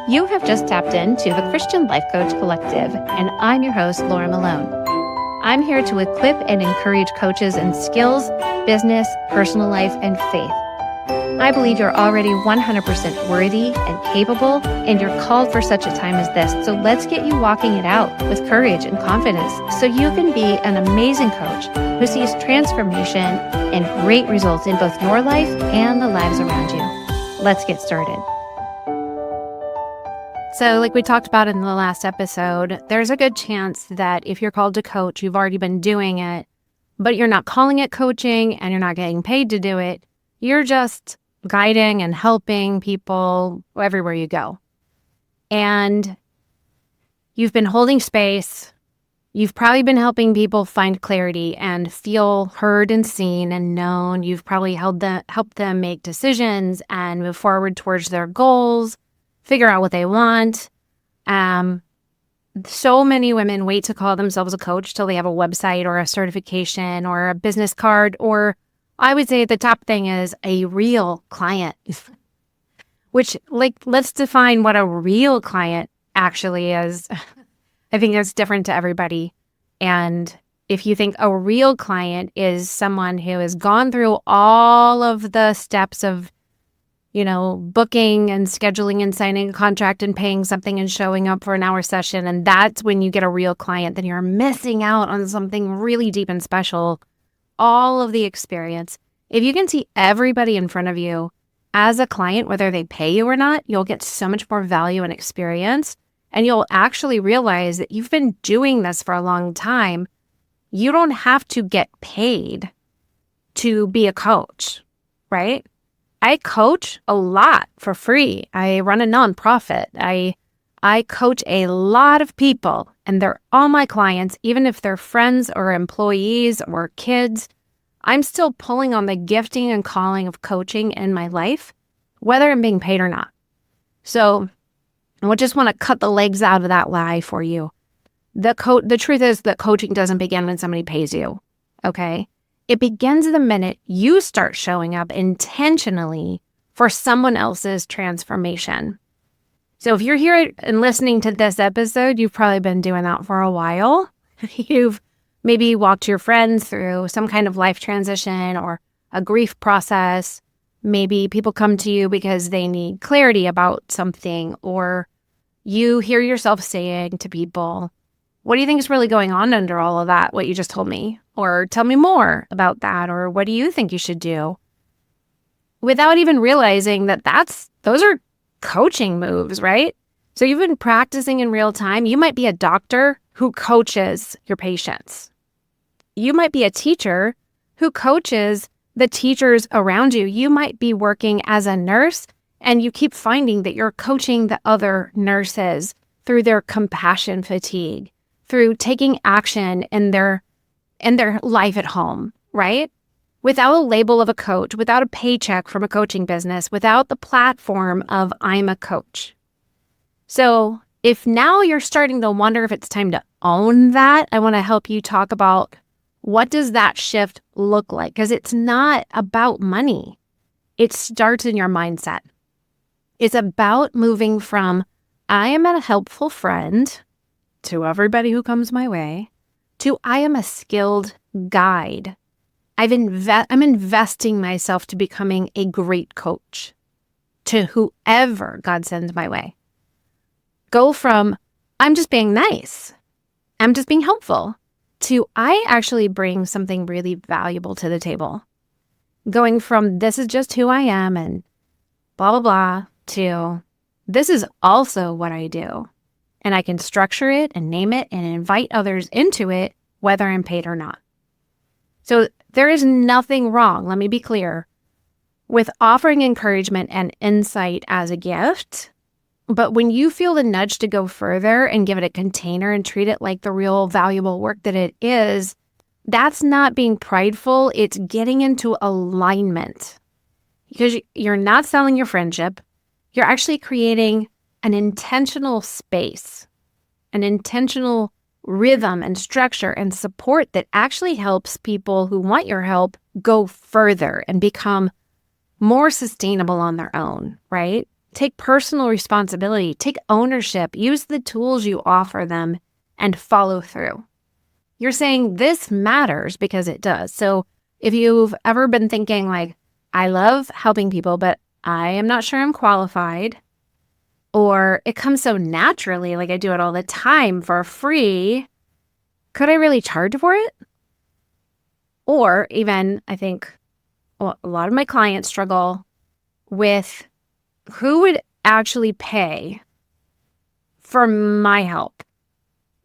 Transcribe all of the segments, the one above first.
You have just tapped into the Christian Life Coach Collective, and I'm your host, Laura Malone. I'm here to equip and encourage coaches in skills, business, personal life, and faith. I believe you're already 100% worthy and capable, and you're called for such a time as this. So let's get you walking it out with courage and confidence so you can be an amazing coach who sees transformation and great results in both your life and the lives around you. Let's get started. So like we talked about in the last episode, there's a good chance that if you're called to coach, you've already been doing it, but you're not calling it coaching and you're not getting paid to do it. You're just guiding and helping people everywhere you go. And you've been holding space. You've probably been helping people find clarity and feel heard and seen and known. You've probably helped them make decisions and move forward towards their goals, figure out what they want. So many women wait to call themselves a coach till they have a website or a certification or a business card, or I would say the top thing is a real client, which let's define what a real client actually is. I think that's different to everybody. And if you think a real client is someone who has gone through all of the steps of booking and scheduling and signing a contract and paying something and showing up for an hour session, and that's when you get a real client, then you're missing out on something really deep and special. All of the experience. If you can see everybody in front of you as a client, whether they pay you or not, you'll get so much more value and experience, and you'll actually realize that you've been doing this for a long time. You don't have to get paid to be a coach, right? I coach a lot for free. I run a nonprofit. I coach a lot of people, and they're all my clients, even if they're friends or employees or kids. I'm still pulling on the gifting and calling of coaching in my life, whether I'm being paid or not. So I just want to cut the legs out of that lie for you. The truth is that coaching doesn't begin when somebody pays you, okay? It begins the minute you start showing up intentionally for someone else's transformation. So if you're here and listening to this episode, you've probably been doing that for a while. You've maybe walked your friends through some kind of life transition or a grief process. Maybe people come to you because they need clarity about something, or you hear yourself saying to people, "What do you think is really going on under all of that, what you just told me?" Or "Tell me more about that," or "What do you think you should do?" Without even realizing that those are coaching moves, right? So you've been practicing in real time. You might be a doctor who coaches your patients. You might be a teacher who coaches the teachers around you. You might be working as a nurse, and you keep finding that you're coaching the other nurses through their compassion fatigue, through taking action in their life at home, right? Without a label of a coach, without a paycheck from a coaching business, without the platform of I'm a coach. So if now you're starting to wonder if it's time to own that, I want to help you talk about what does that shift look like? Because it's not about money. It starts in your mindset. It's about moving from I am a helpful friend to everybody who comes my way, to I am a skilled guide. I'm investing myself to becoming a great coach to whoever God sends my way. Go from I'm just being nice, I'm just being helpful, to I actually bring something really valuable to the table. Going from this is just who I am and blah, blah, blah, to this is also what I do. And I can structure it and name it and invite others into it, whether I'm paid or not. So there is nothing wrong, let me be clear, with offering encouragement and insight as a gift. But when you feel the nudge to go further and give it a container and treat it like the real valuable work that it is, that's not being prideful. It's getting into alignment. Because you're not selling your friendship. You're actually creating an intentional space, an intentional rhythm and structure and support that actually helps people who want your help go further and become more sustainable on their own, right? take personal responsibility, take ownership, use the tools you offer them, and follow through. You're saying this matters because it does. So if you've ever been thinking like, I love helping people, but I am not sure I'm qualified, or it comes so naturally, like I do it all the time for free, could I really charge for it? Or even, I think a lot of my clients struggle with who would actually pay for my help?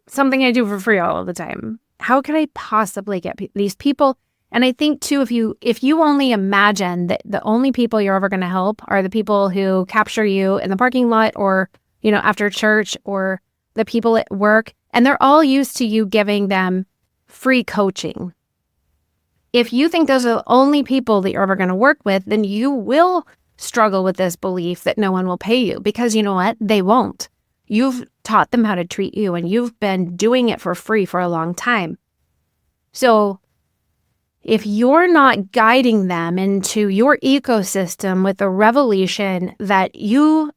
Something I do for free all the time. How could I possibly get these people? And I think too, if you only imagine that the only people you're ever going to help are the people who capture you in the parking lot or, after church, or the people at work, and they're all used to you giving them free coaching. If you think those are the only people that you're ever going to work with, then you will struggle with this belief that no one will pay you, because you know what? They won't. You've taught them how to treat you, and you've been doing it for free for a long time. So if you're not guiding them into your ecosystem with the revelation that you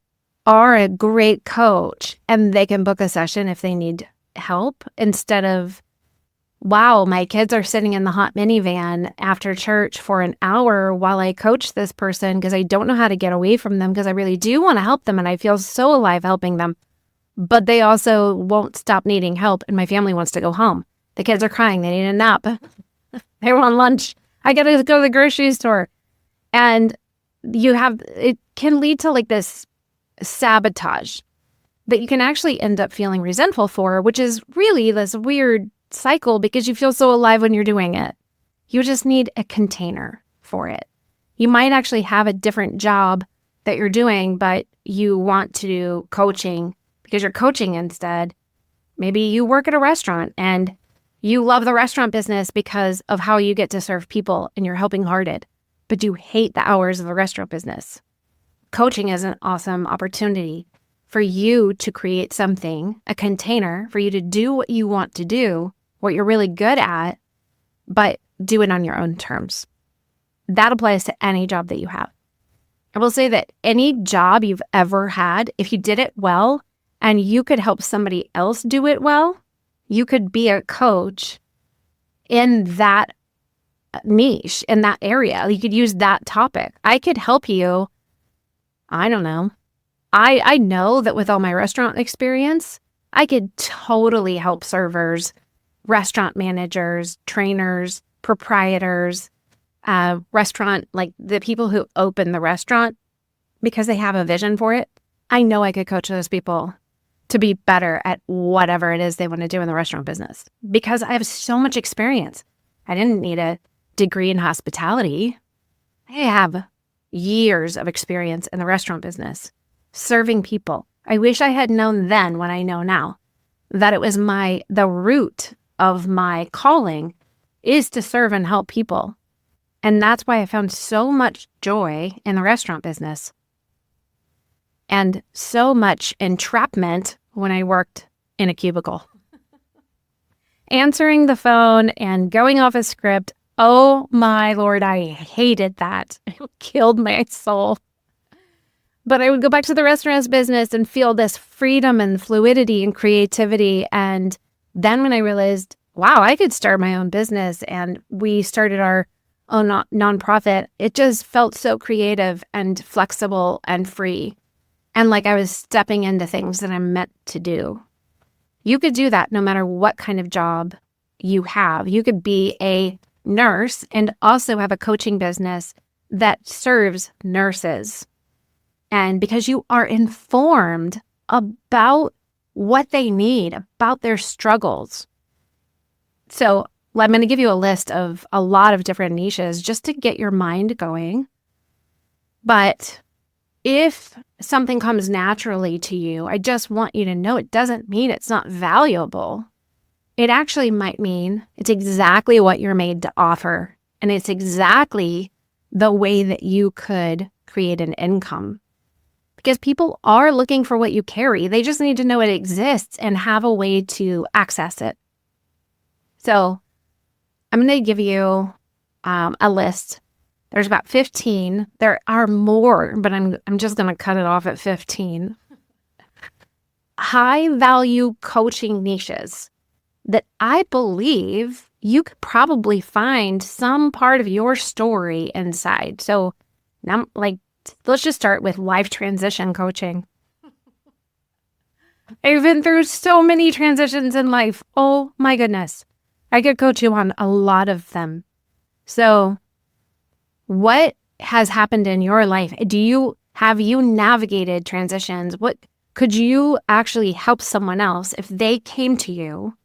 are a great coach and they can book a session if they need help, instead of, wow, my kids are sitting in the hot minivan after church for an hour while I coach this person because I don't know how to get away from them because I really do want to help them and I feel so alive helping them. But they also won't stop needing help and my family wants to go home. The kids are crying. They need a nap. They want lunch. I got to go to the grocery store. And it can lead to like this sabotage that you can actually end up feeling resentful for, which is really this weird cycle because you feel so alive when you're doing it. You just need a container for it. You might actually have a different job that you're doing, but you want to do coaching because you're coaching instead. Maybe you work at a restaurant and you love the restaurant business because of how you get to serve people and you're helping hearted, but you hate the hours of the restaurant business. Coaching is an awesome opportunity for you to create something, a container for you to do what you want to do, what you're really good at, but do it on your own terms. That applies to any job that you have. I will say that any job you've ever had, if you did it well and you could help somebody else do it well, you could be a coach in that niche, in that area. You could use that topic. I could help you. I don't know. I know that with all my restaurant experience, I could totally help servers, restaurant managers, trainers, proprietors, restaurant, like the people who open the restaurant because they have a vision for it. I know I could coach those people to be better at whatever it is they want to do in the restaurant business because I have so much experience. I didn't need a degree in hospitality. I have years of experience in the restaurant business, serving people. I wish I had known then what I know now, that it was the root of my calling is to serve and help people. And that's why I found so much joy in the restaurant business and so much entrapment when I worked in a cubicle. Answering the phone and going off a script. Oh my Lord, I hated that. It killed my soul. But I would go back to the restaurant business and feel this freedom and fluidity and creativity. And then when I realized, wow, I could start my own business and we started our own nonprofit, it just felt so creative and flexible and free. And like I was stepping into things that I'm meant to do. You could do that no matter what kind of job you have. You could be a nurse and also have a coaching business that serves nurses. And because you are informed about what they need, about their struggles. So I'm going to give you a list of a lot of different niches just to get your mind going. But if something comes naturally to you, I just want you to know it doesn't mean it's not valuable. It actually might mean it's exactly what you're made to offer. And it's exactly the way that you could create an income. Because people are looking for what you carry. They just need to know it exists and have a way to access it. So I'm going to give you a list There's about 15. There are more, but I'm just going to cut it off at 15. High value coaching niches that I believe you could probably find some part of your story inside. So now, let's just start with life transition coaching. I've been through so many transitions in life. Oh my goodness. I could coach you on a lot of them. So what has happened in your life? Have you navigated transitions? What could you actually help someone else if they came to you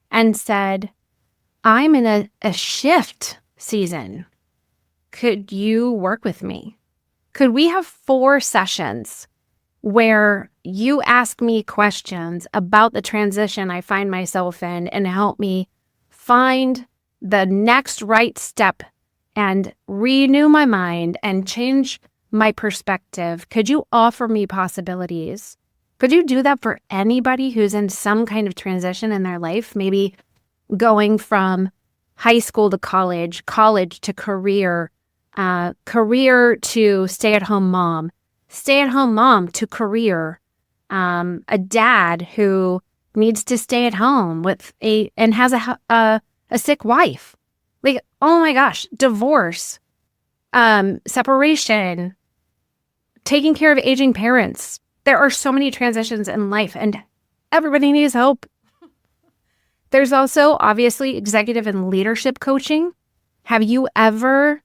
and said, I'm in a shift season. Could you work with me? Could we have 4 sessions where you ask me questions about the transition I find myself in and help me find the next right step and renew my mind and change my perspective? Could you offer me possibilities? Could you do that for anybody who's in some kind of transition in their life? Maybe going from high school to college, college to career, career to stay-at-home mom to career, a dad who needs to stay at home and has a sick wife. Like, oh my gosh, divorce, separation, taking care of aging parents. There are so many transitions in life and everybody needs help. There's also obviously executive and leadership coaching. Have you ever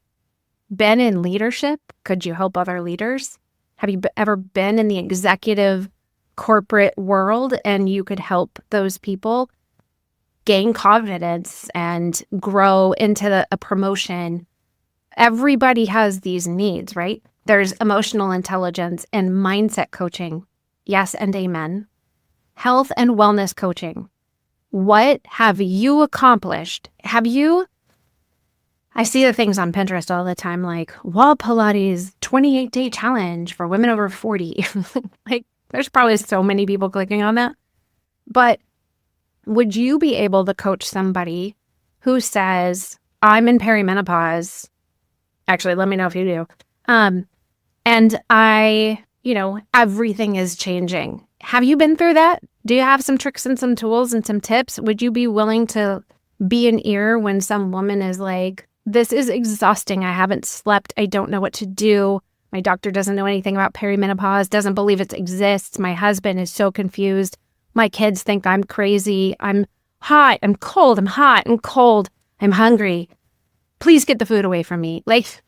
been in leadership? Could you help other leaders? Have you ever been in the executive corporate world and you could help those people gain confidence and grow into a promotion? Everybody has these needs, right? There's emotional intelligence and mindset coaching. Yes and amen. Health and wellness coaching. What have you accomplished? I see the things on Pinterest all the time, like wall Pilates 28-day challenge for women over 40. Like, there's probably so many people clicking on that. But would you be able to coach somebody who says, I'm in perimenopause? Actually, let me know if you do. And everything is changing. Have you been through that? Do you have some tricks and some tools and some tips? Would you be willing to be an ear when some woman is like, this is exhausting. I haven't slept. I don't know what to do. My doctor doesn't know anything about perimenopause, doesn't believe it exists. My husband is so confused. My kids think I'm crazy. I'm hot. I'm cold. I'm hot. I'm cold. I'm hungry. Please get the food away from me. Like,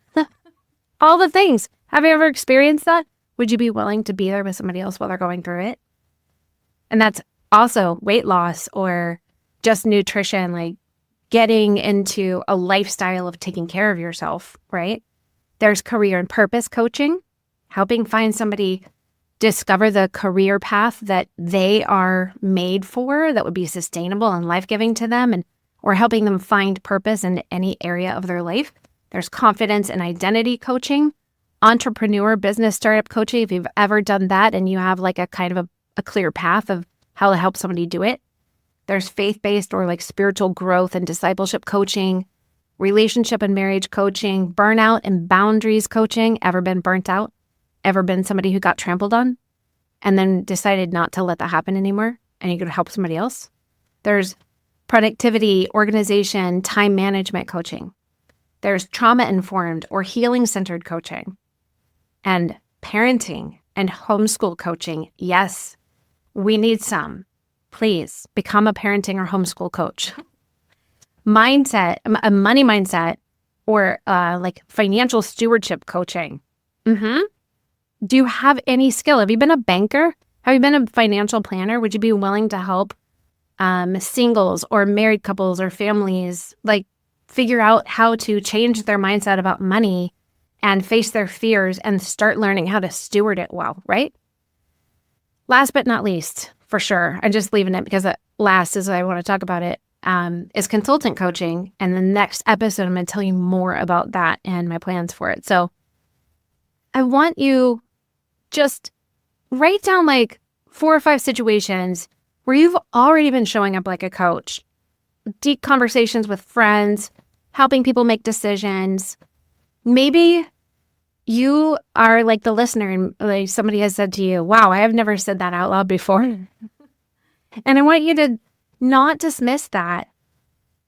all the things. Have you ever experienced that? Would you be willing to be there with somebody else while they're going through it? And that's also weight loss or just nutrition, like getting into a lifestyle of taking care of yourself, right? There's career and purpose coaching, helping find somebody discover the career path that they are made for that would be sustainable and life-giving to them, or helping them find purpose in any area of their life. There's confidence and identity coaching, entrepreneur business startup coaching, if you've ever done that and you have like a kind of a clear path of how to help somebody do it. There's faith-based or like spiritual growth and discipleship coaching, relationship and marriage coaching, burnout and boundaries coaching. Ever been burnt out? Ever been somebody who got trampled on and then decided not to let that happen anymore and you could help somebody else? There's productivity, organization, time management coaching. There's trauma-informed or healing-centered coaching and parenting and homeschool coaching. Yes, we need some. Please become a parenting or homeschool coach. Mindset, a money mindset, or like financial stewardship coaching. Do you have any skill? Have you been a banker? Have you been a financial planner? Would you be willing to help singles or married couples or families like figure out how to change their mindset about money and face their fears and start learning how to steward it well, right? Last but not least, for sure, I'm just leaving it because last is what I want to talk about it, is consultant coaching. And the next episode, I'm going to tell you more about that and my plans for it. So I want you just write down like 4 or 5 situations where you've already been showing up like a coach, deep conversations with friends, helping people make decisions, Maybe you are like the listener and like somebody has said to you, wow, I have never said that out loud before. And I want you to not dismiss that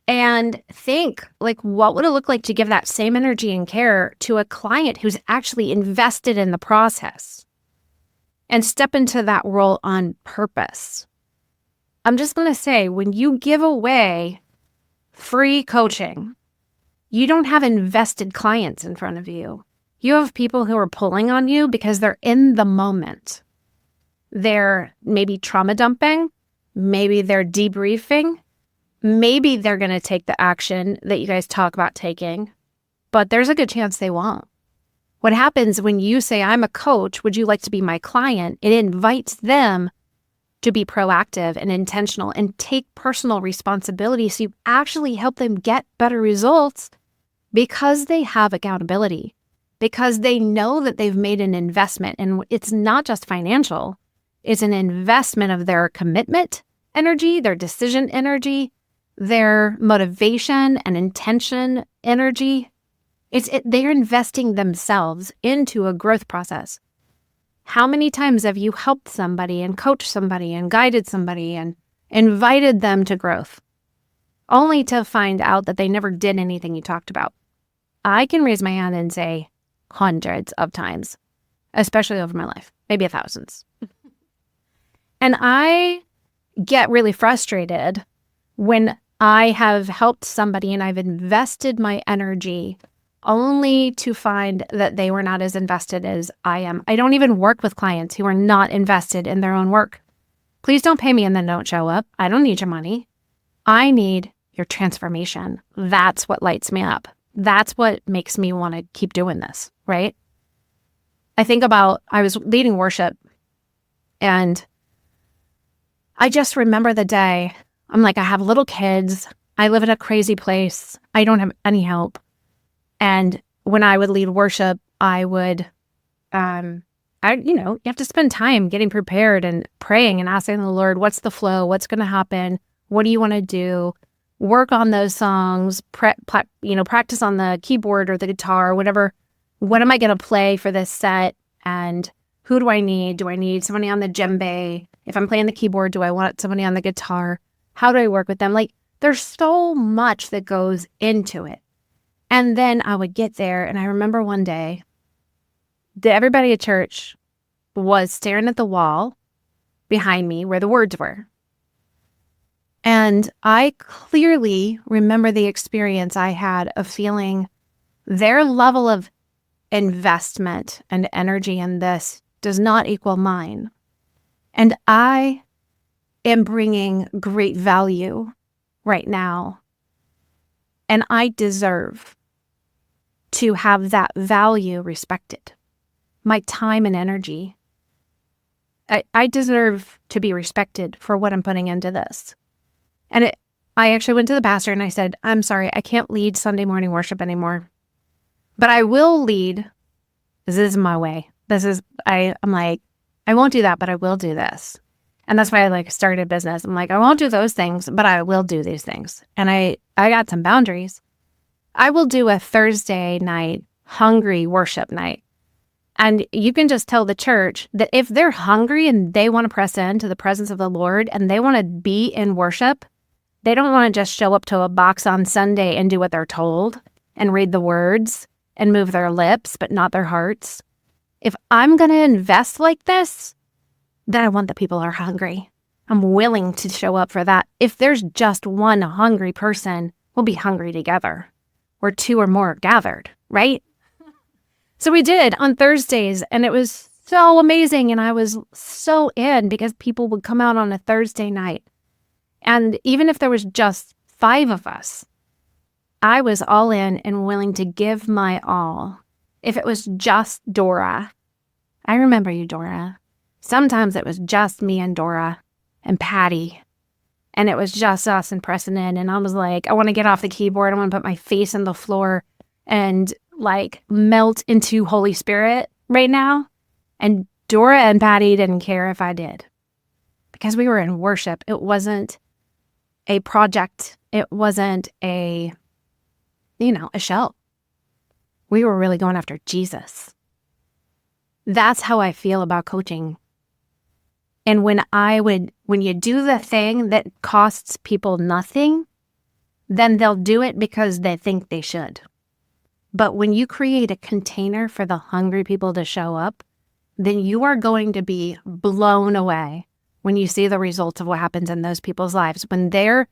and think, like, what would it look like to give that same energy and care to a client who's actually invested in the process and step into that role on purpose? I'm just going to say, when you give away free coaching, you don't have invested clients in front of you. You have people who are pulling on you because they're in the moment. They're maybe trauma dumping. Maybe they're debriefing. Maybe they're going to take the action that you guys talk about taking, but there's a good chance they won't. What happens when you say, I'm a coach, would you like to be my client? It invites them to be proactive and intentional and take personal responsibility so you actually help them get better results because they have accountability, because they know that they've made an investment. And it's not just financial, it's an investment of their commitment energy, their decision energy, their motivation and intention energy. They're investing themselves into a growth process. How many times have you helped somebody and coached somebody and guided somebody and invited them to growth, only to find out that they never did anything you talked about? I can raise my hand and say hundreds of times, especially over my life, maybe thousands. And I get really frustrated when I have helped somebody and I've invested my energy only to find that they were not as invested as I am. I don't even work with clients who are not invested in their own work. Please don't pay me and then don't show up. I don't need your money. I need your transformation. That's what lights me up. That's what makes me want to keep doing this, right? I think about, I was leading worship and I just remember the day. I'm like, I have little kids. I live in a crazy place. I don't have any help. And when I would lead worship, I would, you have to spend time getting prepared and praying and asking the Lord, what's the flow? What's going to happen? What do you want to do? Work on those songs, practice on the keyboard or the guitar, whatever. What am I going to play for this set? And who do I need? Do I need somebody on the djembe? If I'm playing the keyboard, do I want somebody on the guitar? How do I work with them? Like, there's so much that goes into it. And then I would get there, and I remember one day, everybody at church was staring at the wall behind me where the words were. And I clearly remember the experience I had of feeling their level of investment and energy in this does not equal mine. And I am bringing great value right now. And I deserve to have that value respected. My time and energy. I deserve to be respected for what I'm putting into this. And I actually went to the pastor and I said, I'm sorry, I can't lead Sunday morning worship anymore. But I will lead. This is my way. I'm like, I won't do that, but I will do this. And that's why I started a business. I'm like, I won't do those things, but I will do these things. And I got some boundaries. I will do a Thursday night hungry worship night. And you can just tell the church that if they're hungry and they want to press into the presence of the Lord and they want to be in worship, they don't want to just show up to a box on Sunday and do what they're told and read the words and move their lips, but not their hearts. If I'm going to invest like this, then I want the people who are hungry. I'm willing to show up for that. If there's just one hungry person, we'll be hungry together. Where two or more are gathered, right? So we did on Thursdays, and it was so amazing. And I was so in because people would come out on a Thursday night. And even if there was just 5 of us, I was all in and willing to give my all. If it was just Dora, I remember you, Dora. Sometimes it was just me and Dora and Patty. And it was just us and pressing in. And I was like, I want to get off the keyboard. I want to put my face on the floor and melt into Holy Spirit right now. And Dora and Patty didn't care if I did. Because we were in worship. It wasn't a project. It wasn't a show. We were really going after Jesus. That's how I feel about coaching. And when you do the thing that costs people nothing, then they'll do it because they think they should. But when you create a container for the hungry people to show up, then you are going to be blown away when you see the results of what happens in those people's lives. When their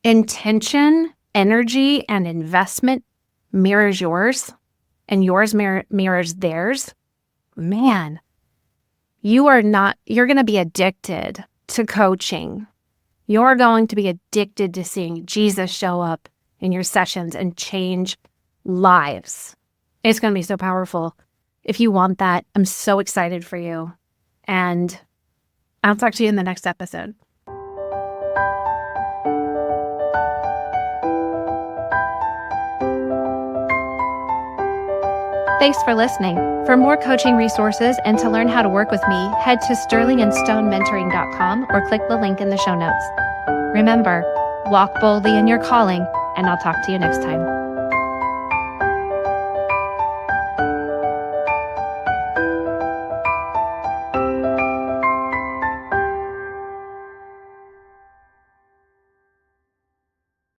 intention, energy, and investment mirrors yours, and yours mirrors theirs, man, you're going to be addicted to coaching. You're going to be addicted to seeing Jesus show up in your sessions and change lives. It's going to be so powerful. If you want that, I'm so excited for you. And I'll talk to you in the next episode. Thanks for listening. For more coaching resources and to learn how to work with me, head to sterlingandstonementoring.com or click the link in the show notes. Remember, walk boldly in your calling, and I'll talk to you next time.